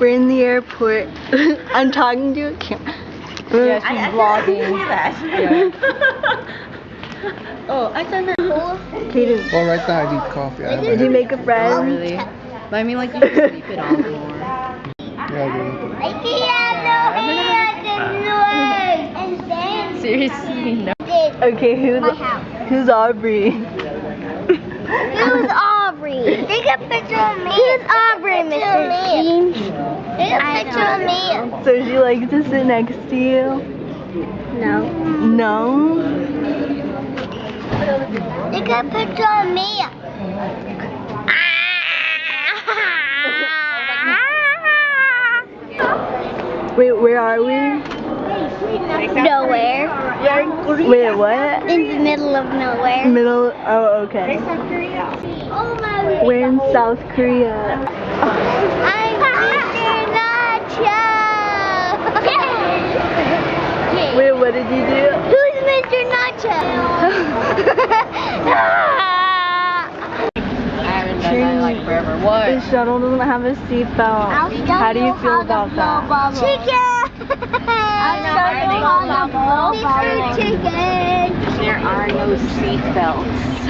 We're in the airport. I'm talking to a camera. Yeah, she's vlogging. Yeah. Oh, I said that. Kaden, Well, right now I need coffee. did you make a friend? Really? But I mean, like, you can sleep it off more. Yeah, Seriously, no. Okay, who's Aubrey? Who's Aubrey? Take a picture of me. Who's Aubrey, Mr. Jeans? Take a picture of me. So she likes to sit next to you? No. No? Take a picture of me. Wait, where are we? Nowhere. Wait, what? In the middle of nowhere. Middle, oh, okay. We're in South Korea. I'm Mr. Nacho. Wait, what did you do? Who's Mr. Nacho? I haven't done that in like forever. What? The shuttle doesn't have a seatbelt. How do you feel about that? Chicken. Mr. Chicken. There are no seatbelts.